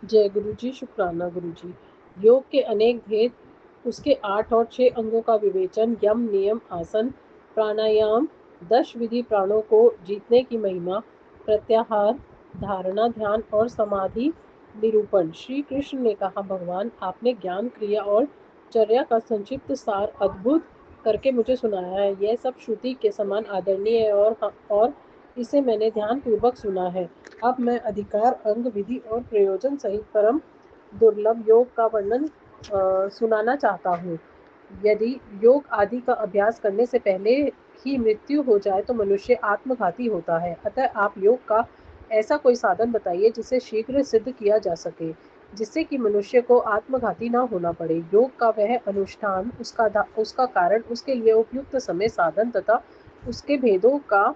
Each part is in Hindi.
जय गुरु जी, शुक्राना गुरु जी। योग के अनेक भेद, उसके 8 और 6 अंगों का विवेचन, यम, नियम, आसन, प्राणायाम, 10 विधि, प्राणों को जीतने की महिमा, प्रत्याहार, धारणा, ध्यान और समाधि निरूपण। श्री कृष्ण ने कहा, भगवान आपने ज्ञान, क्रिया और चर्या का संक्षिप्त सार अद्भुत करके मुझे सुनाया है। यह सब श्रुति के समान आदरणीय है और इसे मैंने ध्यान पूर्वक सुना है। अब मैं अधिकार, अंग, विधि और प्रयोजन सहित परम दुर्लभ योग का वर्णन सुनाना चाहता हूँ। यदि योग आदि का अभ्यास करने से पहले ही मृत्यु हो जाए तो मनुष्य आत्मघाती होता है। अतः आप योग का ऐसा कोई साधन बताइए जिसे शीघ्र सिद्ध किया जा सके, जिससे कि मनुष्य को आत्मघाती ना होना पड़े। योग का वह अनुष्ठान, उसका कारण, उसके लिए उपयुक्त समय, साधन तथा उसके भेदों का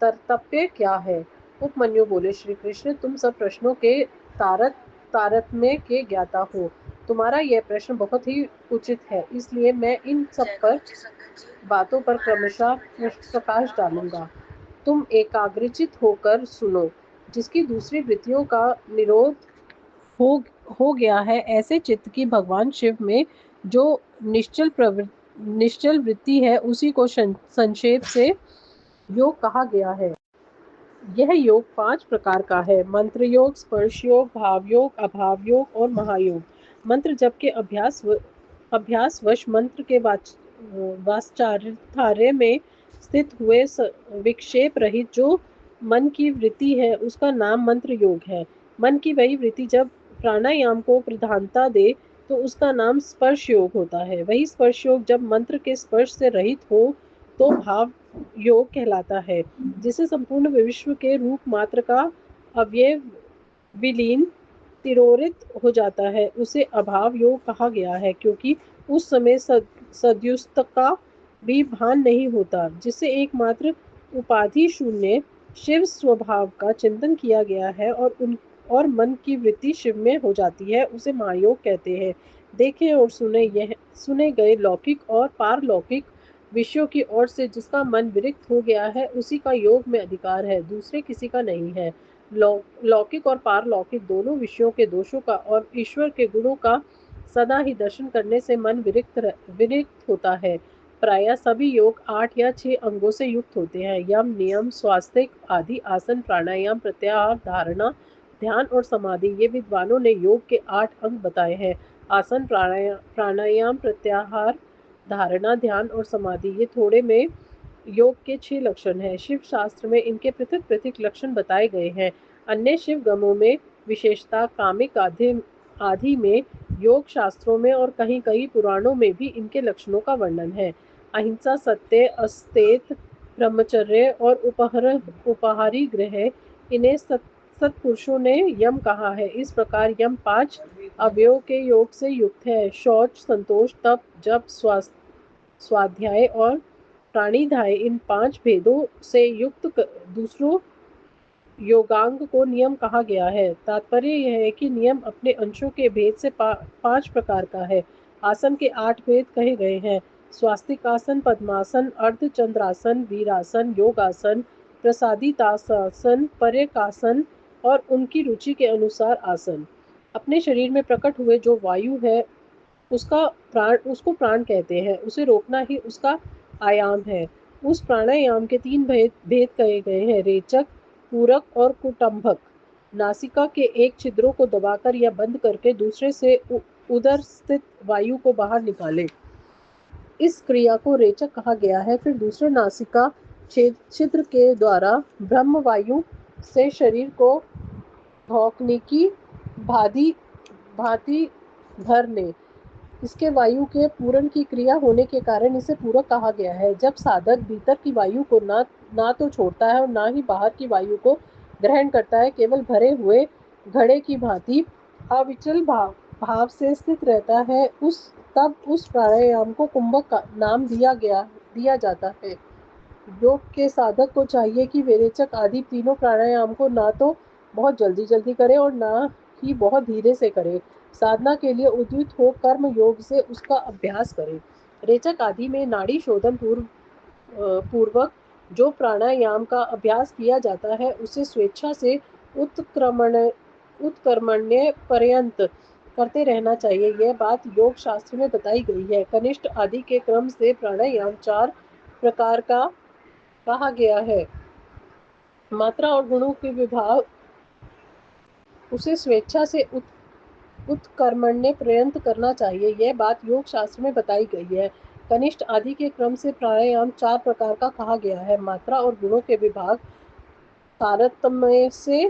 कर्तव्य क्या है। उपमन्यु बोले, श्री कृष्ण तुम सब प्रश्नों के तारतम्य के ज्ञाता हो। तुम्हारा यह प्रश्न बहुत ही उचित है, इसलिए मैं इन सब पर बातों पर क्रमशः प्रकाश डालूंगा। तुम एकाग्रचित होकर सुनो। जिसकी दूसरी वृत्तियों का निरोध हो हो गया है, ऐसे चित्त की भगवान शिव में जो निश्चल वृत्ति है, उसी को संक्षेप से योग कहा गया है। यह योग 5 प्रकार का है: मंत्र योग, स्पर्श योग, भाव योग, अभाव योग और महायोग। मंत्र जप के अभ्यासवश मंत्र के वाचार्य में स्थित हुए विक्षेप रहित जो मन की वृत्ति है, उसका नाम मंत्र योग है। मन की वही वृत्ति जब प्राणायाम को प्रधानता दे तो उसका नाम स्पर्श योग होता है। वही स्पर्श योग जब मंत्र के स्पर्श से रहित हो तो भाव योग कहलाता है। जिसे संपूर्ण विश्व के रूप मात्र का अवयव विलीन तिरोहित हो जाता है, उसे अभाव योग कहा गया है, क्योंकि उस समय सदुस्त का भी भान नहीं होता। जिसे एकमात्र उपाधि शून्य शिव स्वभाव का चिंतन किया गया है और मन की वृत्ति शिव में हो जाती है, उसे महायोग कहते हैं। देखे और सुने गए लौकिक और पारलौकिक विषयों की ओर से जिसका मन विरक्त हो गया है, उसी का योग में अधिकार है, दूसरे किसी का नहीं है। लौकिक और पारलौकिक दोनों विषयों के दोषों का और ईश्वर के गुणों का सदा ही दर्शन करने से मन विरक्त होता है। प्रायः सभी योग 8 या 6 अंगों से युक्त होते हैं: यम, नियम, स्वास्तिक आदि, आसन, प्राणायाम, प्रत्याहार, धारणा, ध्यान और समाधि। ये विद्वानों ने योग के 8 अंग बताए हैं: आसन, प्राणायाम, प्रत्याहार, धारणा, ध्यान और समाधि। ये थोड़े में योग के 6 लक्षण हैं। शिव शास्त्र में इनके पृथक पृथक लक्षण बताए गए हैं। अन्य शिव गमों में विशेषता कामिक आदि में, योग शास्त्रों में और कहीं कहीं पुराणों में भी इनके लक्षणों का वर्णन है। अहिंसा, सत्य, अस्तेत, ब्रह्मचर्य और उपहारी ग्रह, इन्हें सत्पुरुषों ने यम कहा है। इस प्रकार यम 5 अवयव के योग से युक्त है: शौच, संतोष, तप, जप, स्वाध्याय और प्राणिधाय। इन 5 भेदों से युक्त दूसरों योगांग को नियम कहा गया है। तात्पर्य यह है कि नियम अपने अंशों के भेद से 5 प्रकार का है। आसन के 8 भेद कहे गए हैं: स्वास्तिकासन, पद्मासन, अर्धचंद्रासन, वीरासन, योगासन, प्रसादितासन, पर्यकासन और उनकी रुचि के अनुसार आसन। अपने शरीर में प्रकट हुए जो वायु है, उसको प्राण कहते हैं। उसे रोकना ही उसका आयाम है। उस प्राणायाम के 3 भेद कहे गए हैं: रेचक, पूरक और कुटुंबक। नासिका के एक छिद्रों को दबाकर या बंद करके दूसरे से उदर स्थित वायु को बाहर निकाले, इस क्रिया को रेचक कहा गया है। फिर दूसरे नासिका छिद्र के द्वारा ब्रह्म वायु से शरीर को धोखने की भांति भरने, इसके वायु के पूरण की क्रिया होने के कारण इसे पूरक कहा गया है। जब साधक भीतर की वायु को ना तो छोड़ता है और ना ही बाहर की वायु को ग्रहण करता है, केवल भरे हुए घड़े की भांति अविचल भाव से स्थित रहता है, तब उस प्राणायाम को कुंभक का नाम दिया जाता है। योग के साधक को चाहिए कि वे रेचक आदि तीनों प्राणायाम को ना तो बहुत जल्दी जल्दी करे और ना ही बहुत धीरे से करे। साधना के लिए उद्युत हो कर्म योग से उसका अभ्यास करे। रेचक आदि में नाड़ी शोधन पूर्वक जो प्राणायाम का अभ्यास किया जाता है, उसे स्वेच्छा से उत्क्रमण उत्कर्मण्य पर्यंत करते रहना चाहिए। यह बात योग शास्त्र में बताई गई है। कनिष्ठ आदि के क्रम से प्राणायाम 4 प्रकार का कहा गया है। मात्रा और गुणों के विभाग उसे स्वेच्छा से उत्कर्मण्य पर्यंत करना चाहिए। यह बात योग शास्त्र में बताई गई है। कनिष्ठ आदि के क्रम से प्राणायाम 4 प्रकार का कहा गया है। मात्रा और गुणों के विभाग तारतम्य से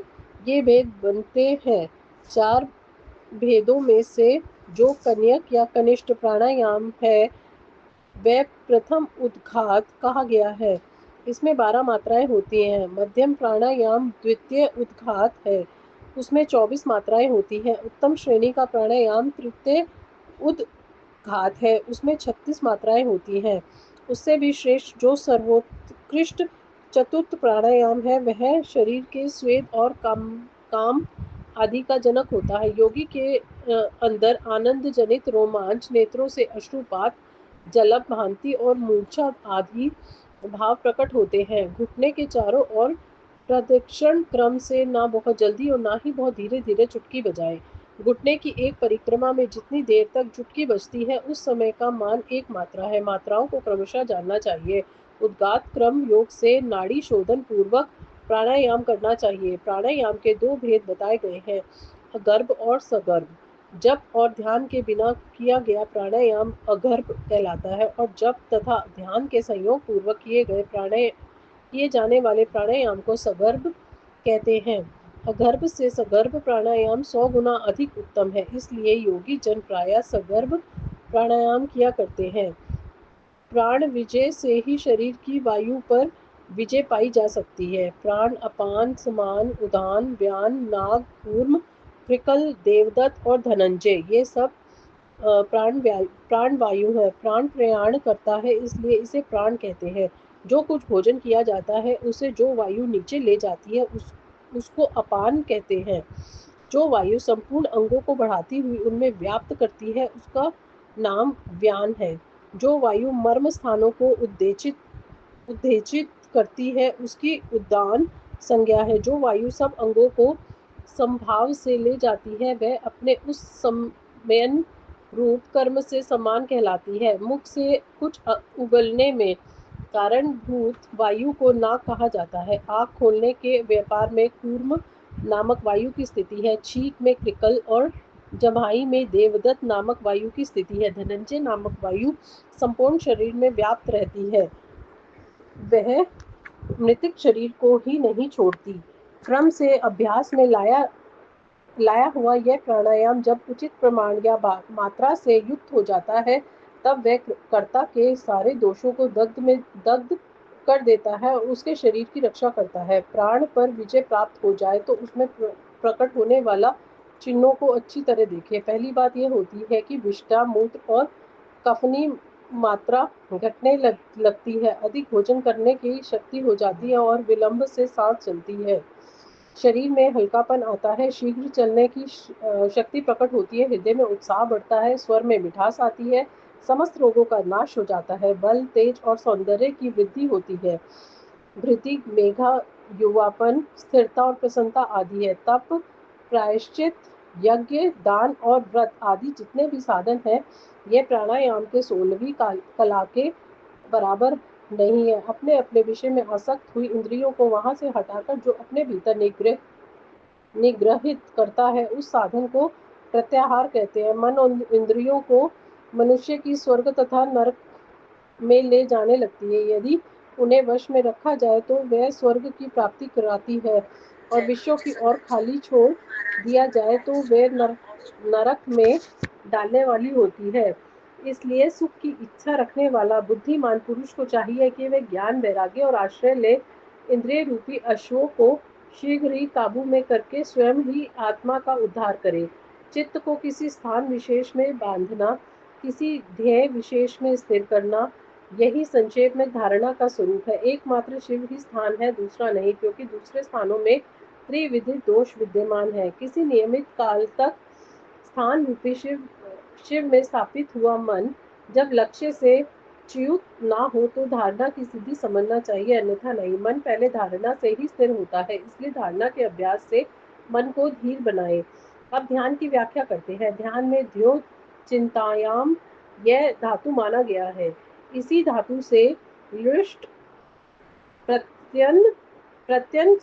ये भेद बनते हैं। 4 भेदों में से जो कन्यक या कनिष्ठ प्राणायाम है वह प्रथम उद्घात कहा गया है। इसमें 12 मात्राएं होती हैं। मध्यम प्राणायाम द्वितीय उद्घात है, उसमें 24 मात्राएं होती हैं। उत्तम श्रेणी का प्राणायाम तृतीय उद्घात है, उसमें 36 मात्राएं होती हैं। उससे भी श्रेष्ठ जो सर्वोत्कृष्ट चतुर्थ प्राणायाम है वह शरीर के स्वेद और काम आदि का जनक होता है। योगी के अंदर आनंद जनित रोमांच, नेत्रों से अश्रुपात, जलप भांति और मूर्छा आदि भाव प्रकट होते हैं। घुटने के चारों ओर प्रदक्षिण क्रम से ना बहुत जल्दी और ना ही बहुत धीरे धीरे चुटकी बजाएं। घुटने की एक परिक्रमा में जितनी देर तक चुटकी बजती है उस समय का मान 1 मात्रा है। मात्राओं को क्रमशः जानना चाहिए। उद्गात क्रम योग से नाड़ी शोधन पूर्वक प्राणायाम करना चाहिए। प्राणायाम के 2 भेद बताए गए हैं, अगर्भ और सगर्भ। जप और ध्यान के बिना किया गया प्राणायाम अगर्भ कहलाता है और जप तथा ध्यान के संयोग पूर्वक किए जाने वाले प्राणायाम को सगर्भ कहते हैं। अगर्भ से सगर्भ प्राणायाम 100 गुना अधिक उत्तम है, इसलिए योगी जन प्रायः सगर्भ प्राणायाम किया करते हैं। प्राण विजय से ही शरीर की वायु पर विजय पाई जा सकती है। प्राण अपान, समान, उदान, व्यान, नाग, कूर्म, कृकल, देवदत्त और धनंजय ये सब प्राण वायु है। प्राण प्रयाण करता है इसलिए इसे प्राण कहते हैं। जो कुछ भोजन किया जाता है उसे जो वायु नीचे ले जाती है उसको अपान कहते हैं। जो वायु संपूर्ण अंगों को बढ़ाती हुई उनमें व्याप्त करती है उसका नाम व्यान है। जो वायु मर्म स्थानों को उद्देशित करती है उसकी उद्दान संज्ञा है। जो वायु सब अंगों को संभाव से ले जाती है वह अपने उस सम्यन रूप कर्म से समान कहलाती है। मुख से कुछ उगलने में कारणभूत वायु को नाक कहा जाता है। आँख खोलने के व्यापार में कूर्म नामक वायु की स्थिति है। छींक में कृकल और जम्हाई में देवदत्त नामक वायु की स्थिति है। धनंजय नामक वायु संपूर्ण शरीर में व्याप्त रहती है, वह मृतिक शरीर को ही नहीं छोड़ती। क्रम से अभ्यास में लाया हुआ यह प्राणायाम जब उचित प्रमाण या मात्रा से युक्त हो जाता है तब वह कर्ता के सारे दोषों को दग्ध कर देता है और उसके शरीर की रक्षा करता है। प्राण पर विजय प्राप्त हो जाए तो उसमें प्रकट होने वाला चिन्हों को अच्छी तरह देखें। पहली बात यह होती है कि विष्ठा, मूत्र और कफनी मात्रा घटने लगती है। अधिक भोजन करने की शक्ति हो जाती है और विलंब से सांस चलती है। शरीर में हल्कापन आता है, शीघ्र चलने की शक्ति प्रकट होती है, हृदय में उत्साह बढ़ता है, स्वर में मिठास आती है, समस्त रोगों का नाश हो जाता है, बल, तेज और सौंदर्य की वृद्धि होती है, वृद्धि, मेघा, युवापन, स्थिरता और प्रसन्नता आदि है। तप, प्रायश्चित, यज्ञ, दान और व्रत आदि जितने भी साधन हैं ये प्राणायाम के 16वीं कला के बराबर नहीं है। अपने अपने विषय में आसक्त हुई इंद्रियों को वहां से हटाकर जो अपने भीतर निग्रहित करता है उस साधन को प्रत्याहार कहते हैं। मन और इंद्रियों को मनुष्य की स्वर्ग तथा नरक में ले जाने लगती है। यदि उन्हें वश में रखा जाए तो वह स्वर्ग की प्राप्ति कराती है और विषयों की ओर खाली छोड़ दिया जाए तो वह नरक में डालने वाली होती है। इसलिए सुख की इच्छा रखने वाला बुद्धिमान पुरुष को चाहिए कि वह ज्ञान, वैराग्य और आश्रय ले इंद्रिय रूपी अश्वों को शीघ्र ही काबू में करके स्वयं ही आत्मा का उद्धार करे। चित्त को किसी स्थान विशेष में बांधना, किसी ध्येय विशेष में स्थिर करना, यही संक्षेप में धारणा का स्वरूप है। एकमात्र शिव ही स्थान है, दूसरा नहीं, क्योंकि दूसरे स्थानों में त्रिविध दोष विद्यमान है। किसी नियमित काल तक स्थान रूपी शिव में स्थापित हुआ मन जब लक्ष्य से च्युत ना हो तो धारणा की सिद्धि समझना चाहिए, अन्यथा नहीं। मन पहले धारणा से ही स्थिर होता है, इसलिए धारणा के अभ्यास से मन को धीर बनाए। अब ध्यान की व्याख्या करते हैं। ध्यान में ध्यो चिंतायाम यह धातु माना गया है। इसी धातु से लृष्ट प्रत्यन प्रत्यन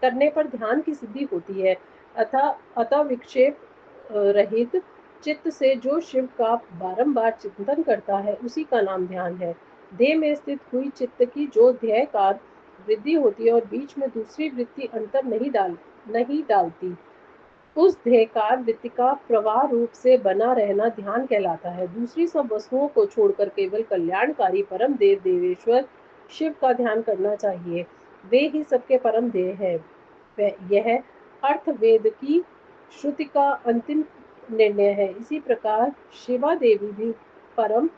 करने पर ध्यान की सिद्धि होती है। अतः विक्षेप रहित चित्त से जो शिव का बारंबार चिंतन करता है उसी का नाम ध्यान है। देह में स्थित हुई चित्त की जो ध्येयकार वृद्धि होती है और बीच में दूसरी वृत्ति अंतर नहीं डालती, उस ध्येयकार वृत्ति का प्रवाह रूप से बना रहना ध्यान कहलाता है। दूसरी सब वस्तुओं को छोड़कर केवल कल्याणकारी परम देव देवेश्वर शिव का ध्यान करना चाहिए। वे ही सबके परम देव है। यह अर्थ वेद की श्रुति का अंतिम निर्णय है। इसी प्रकार शिवा देवी भी परम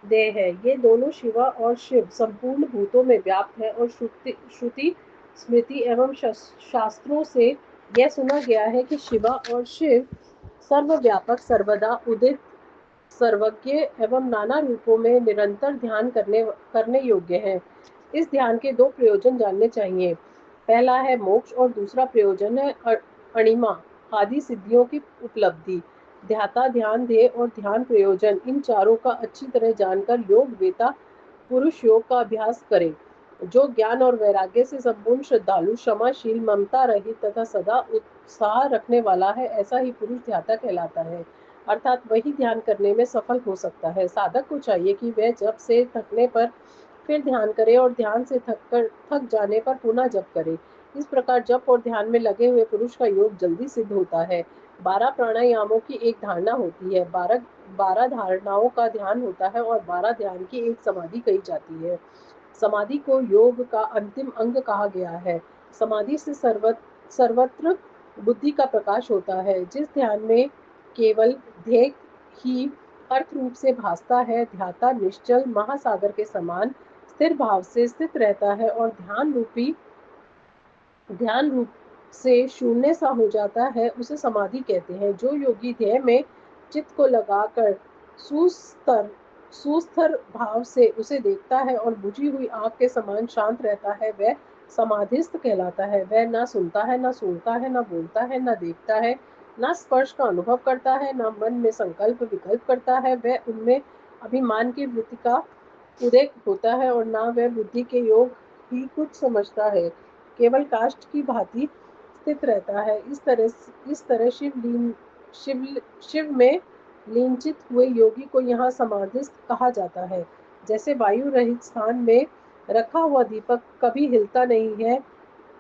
देह है। ये दोनों शिवा और शिव संपूर्ण भूतों में व्याप्त है और श्रुति स्मृति एवं शास्त्रों से यह सुना गया है कि शिवा और शिव सर्वव्यापक सर्वदा उदित सर्वज्ञ एवं नाना रूपों में निरंतर ध्यान करने योग्य है। इस ध्यान के दो प्रयोजन जानने चाहिए। पहला है मोक्ष और दूसरा प्रयोजन है अणिमा आदि सिद्धियों की उपलब्धि। ध्याता ध्यान ध्येय और ध्यान प्रयोजन इन चारों का अच्छी तरह जानकर योग वेता पुरुष योग का अभ्यास करे। जो ज्ञान और वैराग्य से संपूर्ण श्रद्धालु क्षमाशील ममता रहित तथा सदा उत्साह रखने वाला है, ऐसा ही पुरुष ध्याता कहलाता है। अर्थात वही ध्यान करने में सफल हो सकता है। साधक को चाहिए कि वह जप से थकने पर फिर ध्यान करे और ध्यान से थक जाने पर पुनः जप करे। इस प्रकार जप और ध्यान में लगे हुए पुरुष का योग जल्दी सिद्ध होता है। 12 प्राणायामों की एक धारणा होती है। 12 धारणाओं का ध्यान होता है और 12 ध्यान की एक समाधि कही जाती है। समाधि को योग का अंतिम अंग कहा गया है। समाधि से सर्वत्र बुद्धि का प्रकाश होता है। जिस ध्यान में केवल ध्येय ही अर्थ रूप से भासता है, ध्याता निश्चल महासागर के समान स्थिर भाव से स्थित रहता है और ध्यान रूप से शून्य सा हो जाता है, उसे समाधि कहते हैं। जो योगी ध्येय में चित्त को लगाकर सुस्तर भाव से उसे देखता है और बुझी हुई आग के समान शांत रहता है, वह समाधिस्थ कहलाता है। वह ना सुनता है, ना सूंघता है, ना बोलता है, ना देखता है, ना स्पर्श का अनुभव करता है, ना मन में संकल्प विकल्प करता है। वह उनमें अभिमान की वृत्ति का उदय होता है और ना वह बुद्धि के योग ही कुछ समझता है, केवल काष्ठ की भांति स्थित रहता है। इस तरह शिव में लीनचित हुए योगी को यहाँ समाधिस्थ कहा जाता है। जैसे वायु रहित स्थान में रखा हुआ दीपक कभी हिलता नहीं है,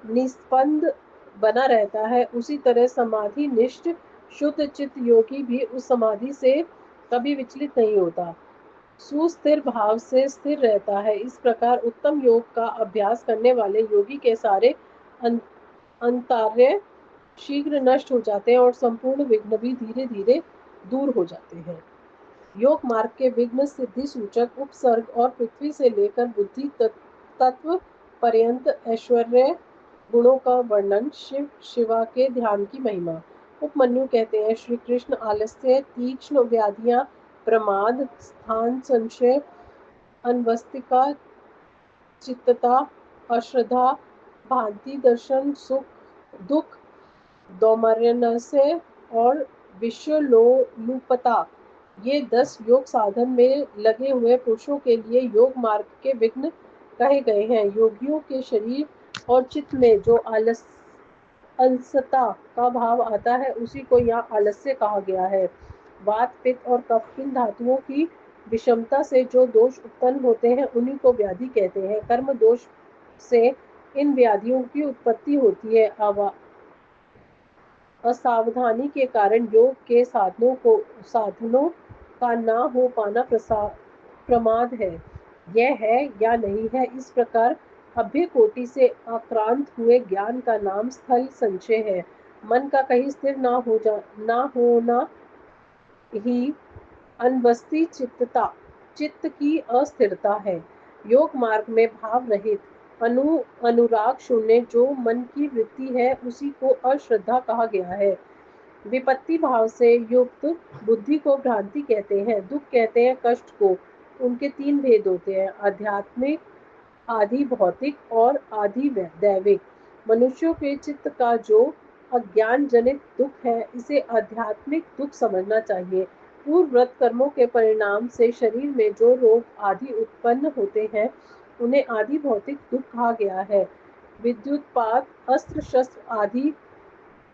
निस्पंद बना रहता है, उसी तरह समाधि निष्ठ शुद्ध चित्त योगी भी उस समाधि से कभी विचलित नहीं होता, सुस्थिर भाव से स्थिर रहता है। इस प्रकार उत्तम योग का अभ्यास करने वाले योगी के सारे अंतर्य शीघ्र नष्ट हो जाते हैं और संपूर्ण विघ्न भी धीरे धीरे दूर हो जाते हैं। योग मार्ग के विघ्न सिद्धि सूचक उपसर्ग और पृथ्वी से लेकर बुद्धि तत्व पर्यंत ऐश्वर्य गुणों का वर्णन, शिवा के ध्यान की महिमा। उपमन्यु कहते हैं, श्री कृष्ण आलस्य, तीक्ष्ण व्याधियां, प्रमाद, स्थान संशय, अनवस्तिका, चित्तता, अश्रद्धा, भांति दर्शन, सुख दुख, दौर्मर्यनस्य और विश्वलोलुपता, ये 10 योग साधन में लगे हुए पुरुषों के लिए योग मार्ग के विघ्न कहे गए हैं। योगियों के शरीर और चित्त में जो अलसता का भाव आता है, उसी को यहाँ आलस्य कहा गया है। वात पित्त और कफ इन धातुओं की विषमता से जो दोष उत्पन्न होते हैं, उन्हीं को व्याधि कहते हैं। कर्म दोष से इन व्याधियों की उत्पत्ति होती है। असावधानी के कारण योग के साधनों का ना हो पाना प्रमाद है। यह है या नहीं है, इस प्रकार अभ्य कोटि से आक्रांत हुए ज्ञान का नाम स्थल संशय है। मन का कहीं स्थिर ना होना ही अनवस्थी चित्त की अस्थिरता है। योग मार्ग में भाव रहित अनुराग शून्य जो मन की वृत्ति है, उसी को अश्रद्धा कहा गया है। विपत्ति भाव से युक्त बुद्धि को भ्रांति कहते हैं। दुख कहते हैं कष्ट को। उनके 3 भेद होते हैं, आध्यात्मिक, आधि भौतिक और आधि दैविक। मनुष्यों के चित्त का जो अज्ञान जनित दुख है, इसे आध्यात्मिक दुख समझना चाहिए। पूर्व व्रत कर्मों के परिणाम से शरीर में जो रोग आदि उत्पन्न होते हैं, उन्हें आदि भौतिक दुख कहा गया है। विद्युतपात, अस्त्र शस्त्र आदि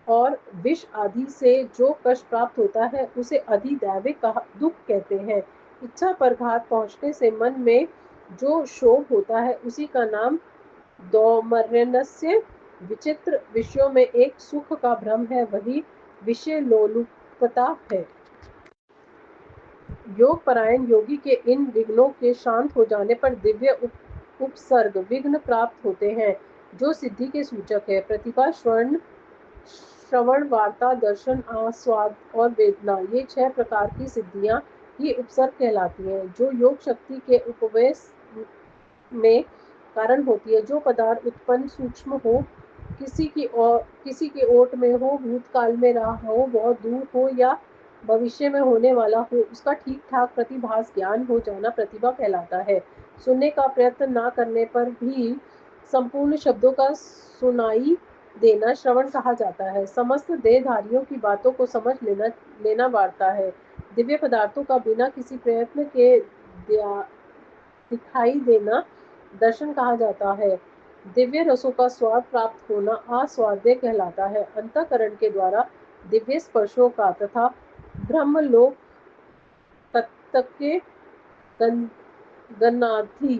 और विष आदि से जो कष्ट प्राप्त होता है, उसे अधिदैविक दुख कहते हैं। इच्छा पर घात पहुंचने से मन में जो शोभ होता है, उसी का नाम दौर्मर्यनस्य। विचित्र विषयों में एक सुख का भ्रम है, वही विषय लोलुपता है। योग परायण योगी के इन विघ्नों के शांत हो जाने पर दिव्य उपसर्ग विघ्न प्राप्त होते हैं, जो सिद्धि के सूचक है। प्रतिभा, श्रवण, वार्ता, दर्शन, आस्वाद और वेदना, ये 6 प्रकार की सिद्धियां ही उपसर्ग कहलाती हैं, जो योग शक्ति के उपवेश में कारण होती है। जो पदार्थ उत्पन्न सूक्ष्म हो, किसी के ओट में हो, भूतकाल में रहा हो, बहुत दूर हो या भविष्य में होने वाला हो, उसका ठीक ठाक प्रतिभास ज्ञान हो जाना प्रतिभा कहलाता है। सुनने का प्रयत्न ना करने पर भी संपूर्ण शब्दों का सुनाई देना श्रवण कहा जाता है। समस्त देहधारियों की बातों को समझ लेना वार्ता है। दिव्य पदार्थों का बिना किसी प्रयत्न के दिखाई देना दर्शन कहा जाता है। दिव्य रसों का स्वाद प्राप्त होना आस्वाद्य कहलाता है। अंतःकरण के द्वारा दिव्य स्पर्शों का तथा ब्रह्मलोक तत्व के गन्नाथी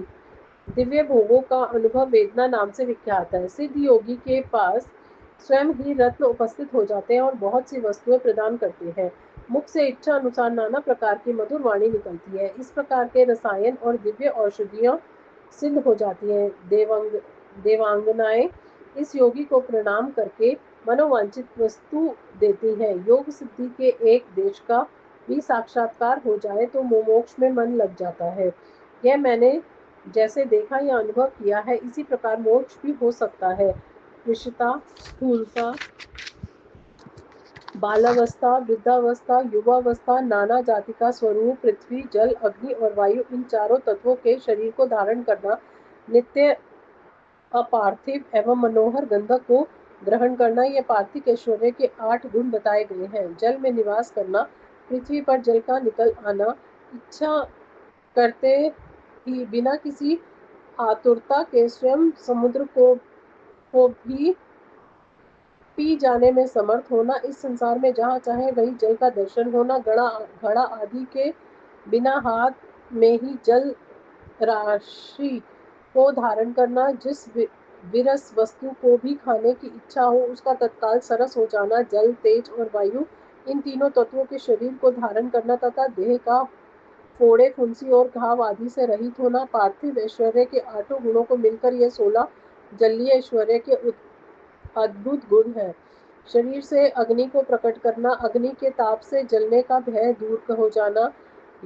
दिव्य भोगों का अनुभव वेदना नाम से विख्यात है। सिद्ध योगी के पास स्वयं ही रत्न उपस्थित हो जाते हैं और बहुत सी वस्तुएं प्रदान करते हैं। मुख से इच्छा अनुसार नाना प्रकार की मधुर वाणी निकलती है। इस प्रकार के रसायन और दिव्य औषधियां सिद्ध हो जाती हैं। देवांगनाएं इस योगी को प्रणाम करके मनोवांछित वस्तु देती हैं। योग सिद्धि के एक देश का भी साक्षात्कार हो जाए तो मोमोक्ष में मन लग जाता है। यह मैंने जैसे देखा या अनुभव किया है, इसी प्रकार मोक्ष भी हो सकता है। कृष्णता, स्थूलता, बालावस्था, वृद्धावस्था, युवावस्था, नाना जाति का स्वरूप, पृथ्वी, जल, अग्नि और वायु, इन चारों तत्वों के शरीर को धारण करना, नित्य अपार्थिव एवं मनोहर गंधक को ग्रहण करना, ये पार्थिव ऐश्वर्य के 8 गुण बताए गए हैं। जल में निवास करना, पृथ्वी पर जल का निकल आना, इच्छा करते ही बिना किसी आतुरता के स्वयं समुद्र को भी पी जाने में समर्थ होना, इस संसार में जहाँ चाहे वही जल का दर्शन होना, घड़ा आदि के बिना हाथ में ही जल राशि को धारण करना, जिस विरस वस्तु को भी खाने की इच्छा हो उसका तत्काल सरस हो जाना, जल, तेज और वायु, इन तीनों तत्वों के शरीर को धारण करना तथा देह का फोड़े, फुंसी और घाव आदि से रहित होना, पार्थिव ऐश्वर्य के 8 गुणों को मिलकर यह 16 जलीय ऐश्वर्य के अद्भुत गुण है। शरीर से अग्नि को प्रकट करना, अग्नि के ताप से जलने का भय दूर हो जाना,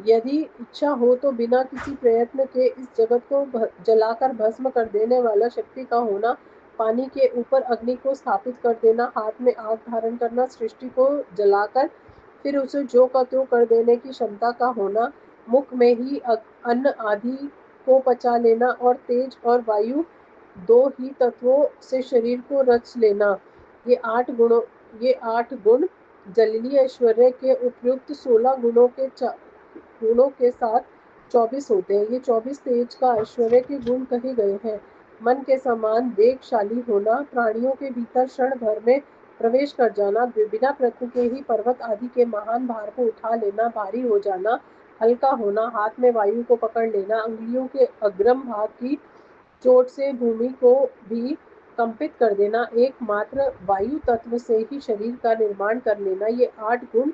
यदि इच्छा हो तो बिना किसी प्रयत्न के इस जगत को जलाकर भस्म कर देने वाला शक्ति का होना, पानी के ऊपर अग्नि को स्थापित कर देना, हाथ में आग धारण करना, सृष्टि को जलाकर फिर उसे जो का त्यों कर देने की क्षमता का होना, मुख में ही अन्न आदि को पचा लेना और तेज और वायु 2 ही तत्वों से शरीर को रच लेना, ये 8 गुण जलीय ऐश्वर्य के उपयुक्त 16 गुणों के साथ 24 होते हैं। ये 24 तेज का ऐश्वर्य के गुण कहे गए हैं। मन के समान वेगशाली होना, प्राणियों के भीतर क्षण भर में प्रवेश कर जाना, बिना प्रयत्न के ही पर्वत आदि के महान भार को उठा लेना, भारी हो जाना, हल्का होना, हाथ में वायु को पकड़ लेना, अंगुलियों के अग्रम भाग की चोट से भूमि को भी कंपित कर देना, एकमात्र वायु तत्व से ही शरीर का निर्माण कर लेना, ये 8 गुण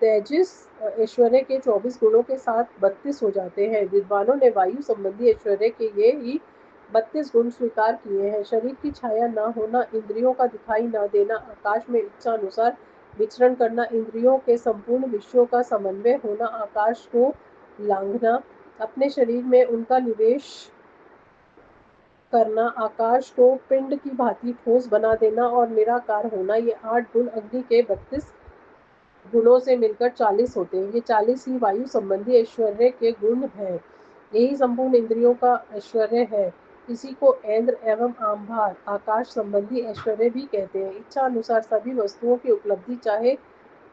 तेजस ऐश्वर्य के 24 गुणों के साथ 32 हो जाते हैं। विद्वानों ने वायु संबंधी ऐश्वर्य के ये ही 32 गुण स्वीकार किए हैं। शरीर की छाया न होना, इंद्रियों का दिखाई न देना, आकाश में इच्छा अनुसार विचरण करना, इंद्रियों के संपूर्ण विषयों का समन्वय होना, आकाश को लांघना, अपने शरीर में उनका निवेश करना, आकाश को पिंड की भांति ठोस बना देना और निराकार होना, ये 8 गुण अग्नि के 32 गुणों से मिलकर 40 होते हैं। ये 40 ही वायु संबंधी ऐश्वर्य के गुण हैं। यही संपूर्ण इंद्रियों का ऐश्वर्य है। इसी को ऐन्द्र एवं आम्भार आकाश संबंधी ऐश्वर्य भी कहते हैं। इच्छा अनुसार सभी वस्तुओं की उपलब्धि, चाहे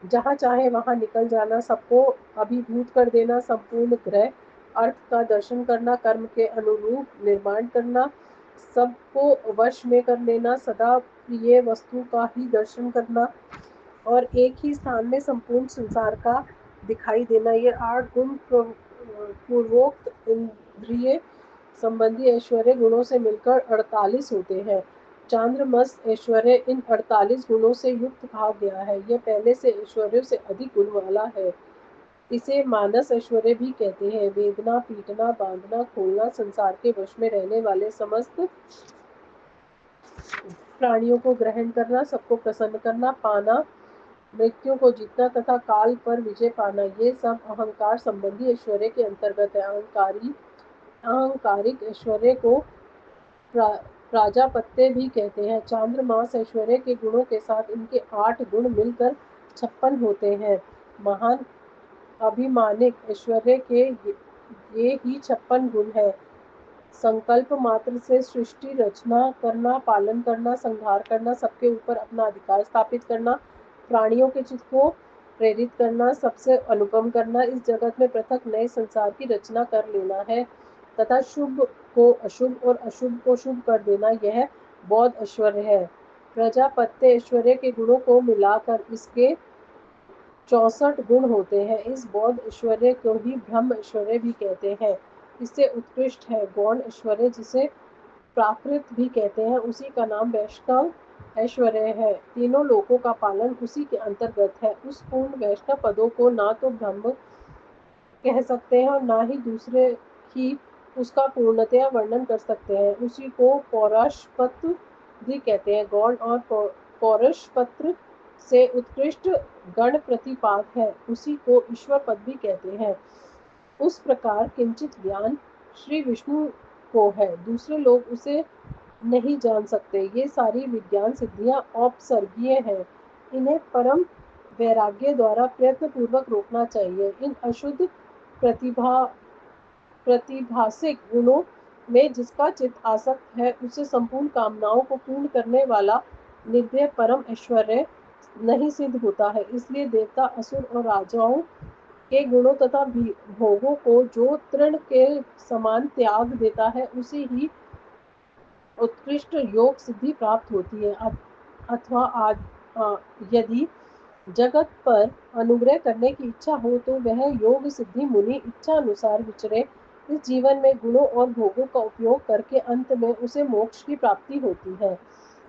जहाँ चाहे वहाँ निकल जाना, सबको अभिभूत कर देना, संपूर्ण ग्रह अर्थ का दर्शन करना, कर्म के अनुरूप निर्माण करना, सबको वश में कर लेना, सदा प्रिय वस्तु का ही दर्शन करना और एक ही स्थान में संपूर्ण संसार का दिखाई देना, ये 8 गुण पूर्वोक्त इंद्रिय संबंधी ऐश्वर्य गुणों से मिलकर 48 होते हैं। चांद्रमस ऐश्वर्य इन 48 गुणों से युक्त कहा गया है। यह पहले से ऐश्वर्यों से अधिक गुण वाला है। इसे मानस ऐश्वर्य भी कहते हैं। वेदना, पीटना, बांधना, खोलना, संसार के वश में रहने वाले समस्त प्राणियों को ग्रहण करना, सबको प्रसन्न करना, पाना, मृत्यु को जीतना तथा काल पर विजय पाना, ये सब अहंकार संबंधी ऐश्वर्य के अंतर्गत है। अहंकारिक ऐश्वर्य को प्राजापत्य भी कहते हैं। चांद्रमास ऐश्वर्य के गुणों के साथ इनके 8 गुण मिलकर 56 होते हैं। महान अभिमानिक ऐश्वर्य के ये ही 56 गुण है। संकल्प मात्र से सृष्टि रचना करना, पालन करना, संहार करना, सबके ऊपर अपना अधिकार स्थापित करना, प्राणियों के चित्त को प्रेरित करना, सबसे अनुपम करना, इस जगत में पृथक नए संसार की रचना कर लेना है तथा शुभ को अशुभ और अशुभ को शुभ कर देना, यह बौद्ध ऐश्वर्य है। प्रजापत्य ऐश्वर्य के गुणों को मिलाकर इसके 64 गुण होते हैं। इस बौद्ध ऐश्वर्य को ही ब्रह्म ऐश्वर्य भी कहते हैं। इससे उत्कृष्ट है गौण ऐश्वर्य, जिसे प्राकृत भी कहते हैं, उसी का नाम वैष्णव ऐश्वर्य है। तीनों लोकों का पालन उसी के अंतर्गत है। उस पूर्ण वैष्णव पदों को ना तो ब्रह्म कह सकते हैं और ना ही दूसरे ही उसका पूर्णतया वर्णन कर सकते हैं। उसी को पौरुषपत्र भी कहते हैं। गौण और पौरुषपत्र से उत्कृष्ट गण प्रतिपाद है, उसी को ईश्वर पद भी कहते हैं। उस प्रकार किंचित ज्ञान श्री विष्णु को है, दूसरे लोग उसे नहीं जान सकते। ये सारी विज्ञान सिद्धियां औपसर्गीय हैं, इन्हें परम वैराग्य द्वारा प्रयत्न पूर्वक रोकना चाहिए। इन अशुद्ध प्रतिभासिक गुणों में जिसका चित्त आसक्त है, उसे संपूर्ण कामनाओं को पूर्ण करने वाला निर्भय परम ऐश्वर्य नहीं सिद्ध होता है। इसलिए देवता, असुर और राजाओं के गुणों तथा भोगों को जो तृण के समान त्याग देता है, उसे ही उत्कृष्ट योग सिद्धि प्राप्त होती है। अथवा यदि जगत पर अनुग्रह करने की इच्छा हो तो वह योग सिद्धि मुनि इच्छा अनुसार विचरे। इस जीवन में गुणों और भोगों का उपयोग करके अंत में उसे मोक्ष की प्राप्ति होती है।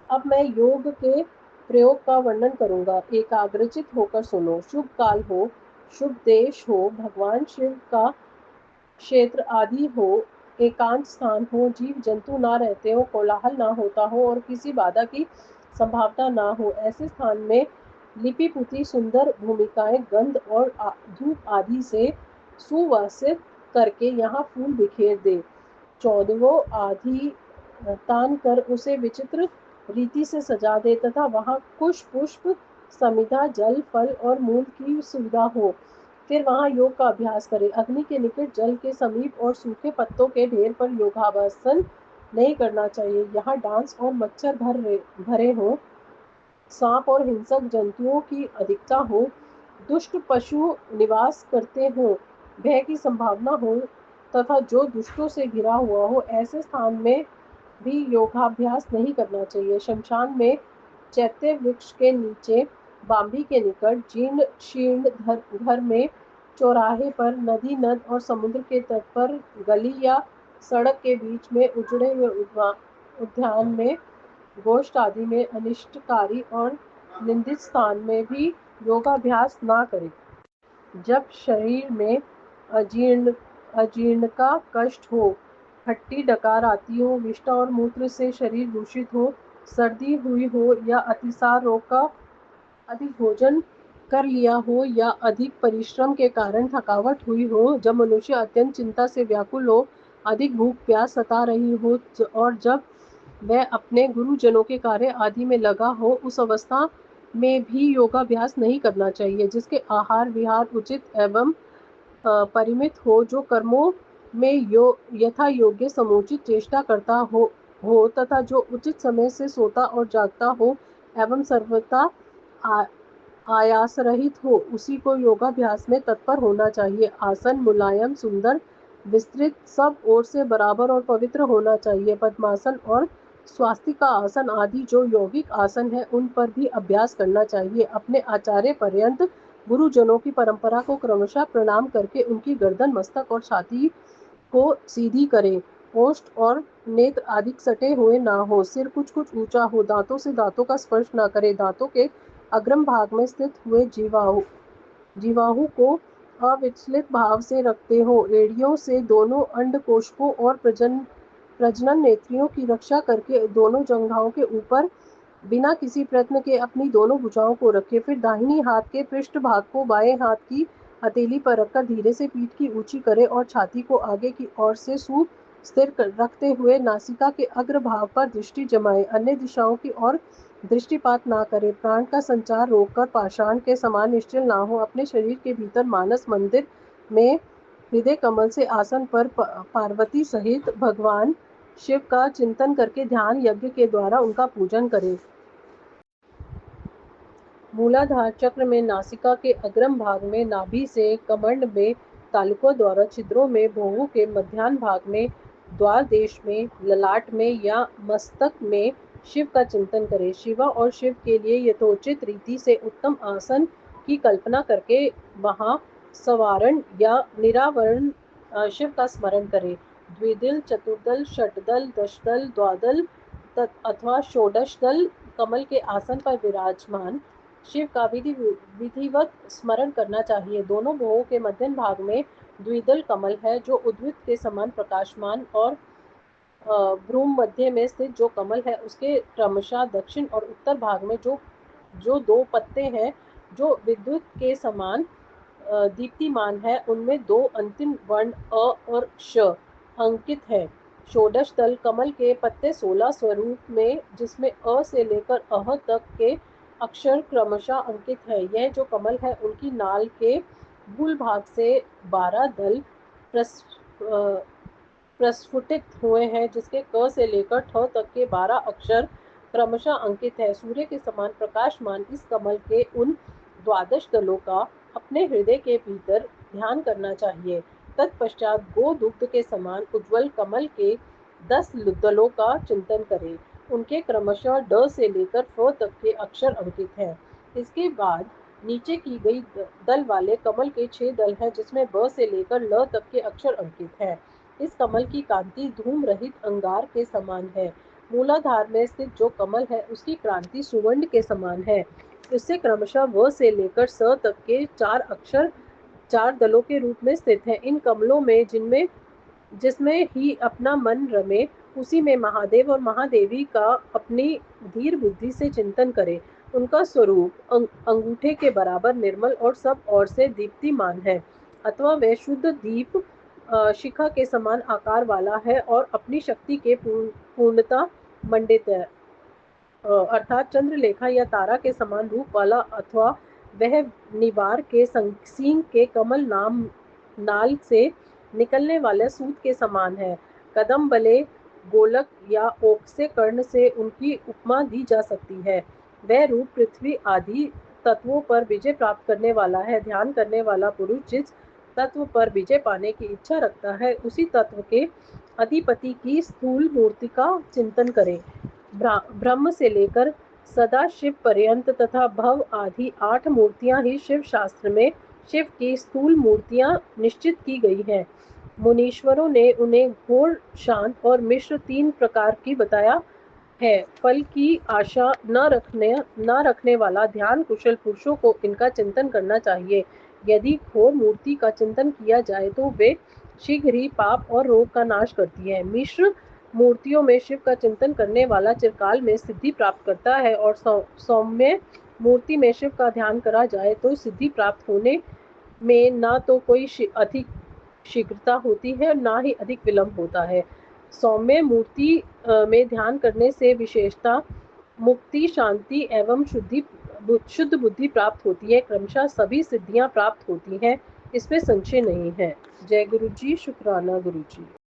अब मैं योग के प्रयोग का वर्णन करूंगा। एकाग्रचित होकर सुनो। शुभ काल हो, शुभ देश हो, भगवान शिव का क्षेत्र आदि हो, एकांत स्थान हो, जीव जंतु ना रहते हो, कोलाहल ना होता हो और किसी बाधा की संभावना ना हो, ऐसे स्थान में लिपि पुती सुंदर भूमिकाएं गंध और धूप आदि से सुवासित करके यहाँ फूल बिखेर दे। 14 आदि तान कर उसे विचित्र रीति से सजा दे तथा वहाँ कुश पुष्प समिधा जल फल और मूल की सुविधा हो। फिर वहाँ योग का अभ्यास करे। अग्नि के निकट, जल के समीप और सूखे पत्तों के ढेर पर योगाभ्यासन नहीं करना चाहिए। यहाँ डांस और मच्छर भरे हो, सांप और हिंसक जंतुओं की अधिकता हो, दुष्ट पशु निवास करते हो, भय की संभावना हो तथा जो दुष्टों से घिरा हुआ हो, ऐसे स्थान में भी योगाभ्यास नहीं करना चाहिए। शमशान में, चैत्य वृक्ष के नीचे, बाम्बी के निकट, जीर्ण शीर्ण घर में, चौराहे पर, नदी नद और समुद्र के तट पर, गली या सड़क के बीच में, उजड़े हुए उद्यान में, गोष्ठ आदि में, अनिष्टकारी और निंदित स्थान में भी योगाभ्यास ना करें। जब शरीर में अजीर्ण का कष्ट हो, हट्टी डकार आती हो, विष्ठा और मूत्र से शरीर दूषित हो, सर्दी हुई हो या अतिसार रोग का अधिक भोजन कर लिया हो या अधिक परिश्रम के कारण थकावट हुई हो, जब मनुष्य अत्यंत चिंता से व्याकुल हो, अधिक भूख प्यास सता रही हो और जब वह अपने गुरुजनों के कार्य आदि में लगा हो, उस अवस्था में भी योगाभ्यास नहीं करना चाहिए। जिसके आहार विहार उचित एवं परिमित हो, जो कर्मों में यथा योग्य समुचित चेष्टा करता हो तथा जो उचित समय से सोता और जागता हो एवं सर्वथा आयास रहित हो, उसी को योगाभ्यास में तत्पर होना चाहिए। आसन मुलायम, सुंदर, विस्तृत, सब ओर से बराबर और पवित्र होना चाहिए। पद्मासन और स्वास्तिका आसन आदि जो यौगिक आसन है, उन पर भी अभ्यास करना चाहिए। अपने आचार्य पर्यंत गुरुजनों की परंपरा को क्रमशः प्रणाम करके उनकी गर्दन, मस्तक और छाती को सीधी करें। ओष्ठ और नेत्र आदि सटे हुए ना हो, सिर कुछ कुछ ऊंचा हो, दांतों से दांतों का स्पर्श न करे, दांतों के अग्रम भाग में स्थित हुए जीवाहु को अविचलित भाव से रखते हो। एड़ियों से दोनों अंडकोशों और प्रजनन नेत्रियों की रक्षा करके दोनों जंघाओं के ऊपर बिना किसी प्रयत्न के अपनी दोनों भुजाओं को रखे। फिर दाहिनी हाथ के पृष्ठ भाग को बाएं हाथ की हथेली पर रखकर धीरे से पीठ की ऊंची करे और छाती को आगे की ओर से सुस्थिर रखते हुए नासिका के अग्रभाग पर दृष्टि जमाए, अन्य दिशाओं की ओर दृष्टिपात ना करे। प्राण का संचार रोककर पाषाण के समान निश्चल ना हो। अपने शरीर के भीतर मानस मंदिर में हृदय कमल से आसन पर पार्वती सहित भगवान शिव का चिंतन करके ध्यान यज्ञ के द्वारा उनका पूजन करें। मूलाधार चक्र में नासिका के अग्रम भाग में, नाभि से कमंड में, तालुकों द्वारा छिद्रों में, भोगों के मध्यान्ह भाग में, द्वार देश में, ललाट में या मस्तक में शिव का चिंतन करें। शिवा और शिव के लिए यथोचित रीति से उत्तम आसन की कल्पना करके वहां सवारण या निरावरण शिव का स्मरण करें। द्विदल, चतुर्दल, षटदल, दशदल, द्वादल अथवा षोडश दल कमल के आसन पर विराजमान शिव का विधिवत स्मरण करना चाहिए। दोनों भुवों के मध्य भाग में द्विदल कमल है जो उद्भिद के समान प्रकाशमान और भ्रूम मध्य में स्थित जो कमल है उसके क्रमशः दक्षिण और उत्तर भाग में जो दो पत्ते हैं जो विद्युत के समान दीप्तिमान है, उनमें दो अंतिम वर्ण अ और श अंकित है। षोडश दल कमल के पत्ते 16 स्वरूप में, जिसमें अ से लेकर अह तक के अक्षर क्रमशः अंकित है। यह जो कमल है उनकी नाल के मूल भाग से 12 दल प्रस्फुटित हुए हैं, जिसके क से लेकर ठ तक के 12 अक्षर क्रमशः अंकित है। सूर्य के समान प्रकाशमान इस कमल के उन 12 दलों का अपने हृदय के भीतर ध्यान करना चाहिए। तत्पश्चात गो दुग्ध के समान उज्ज्वल कमल के 10 दलों का चिंतन करें। उनके क्रमशः ड से लेकर फ तक के अक्षर अंकित हैं। इसके बाद नीचे की गई दल वाले कमल के 6 दल हैं, जिसमें ब से लेकर ल तक के अक्षर अंकित हैं। इस कमल की कांति धूम रहित अंगार के समान है। मूलाधार में स्थित जो कमल है उसकी क्रांति सुवर्ण के समान है। इससे क्रमशः व से लेकर स तक के 4 अक्षर 4 दलों के रूप में स्थित है। इन कमलों में जिसमें ही अपना मन रमे, उसी में महादेव और महादेवी का अपनी धीर बुद्धि से चिंतन करें। उनका स्वरूप अंगूठे के बराबर निर्मल और सब ओर से दीप्तिमान है, अथवा वह शुद्ध दीप शिखा के समान आकार वाला है और अपनी शक्ति के पूर्णता मंडित है, अर्थात चंद्रलेखा या तारा के समान रूप वाला, अथवा वह निवार के सींग के कमल नाल से निकलने वाले सूत के समान है। कदम बले, गोलक या ओक्से कर्ण से उनकी उपमा दी जा सकती है। वह रूप पृथ्वी आदि तत्वों पर विजय प्राप्त करने वाला है। ध्यान करने वाला पुरुष जिस तत्व पर विजय पाने की इच्छा रखता है, उसी तत्व के अधिपति की स्थूल मूर्ति का चिंतन करे। ब्रह्म से लेकर सदा शिव पर्यंत तथा भव आदि 8 मूर्तियां ही शिव शास्त्र में शिव की स्थूल मूर्तियां निश्चित की गई हैं। मुनीश्वरों ने उन्हें घोर, शांत और मिश्र 3 प्रकार की बताया है। फल की आशा न रखने वाला ध्यान कुशल पुरुषों को इनका चिंतन करना चाहिए। यदि घोर मूर्ति का चिंतन किया जाए तो वे शीघ्र ही पाप और रोग का नाश करती है। मिश्र मूर्तियों में शिव का चिंतन करने वाला चिरकाल में सिद्धि प्राप्त करता है और सौम्य मूर्ति में शिव का ध्यान करा जाए तो सिद्धि प्राप्त होने में ना तो कोई अधिक शीघ्रता होती है, ना ही अधिक विलंब होता है। सौम्य मूर्ति में ध्यान करने से विशेषता मुक्ति, शांति एवं शुद्ध बुद्धि प्राप्त होती है। क्रमशः सभी सिद्धियां प्राप्त होती हैं। इसमें संशय नहीं है। जय गुरु जी, शुक्राना गुरु जी।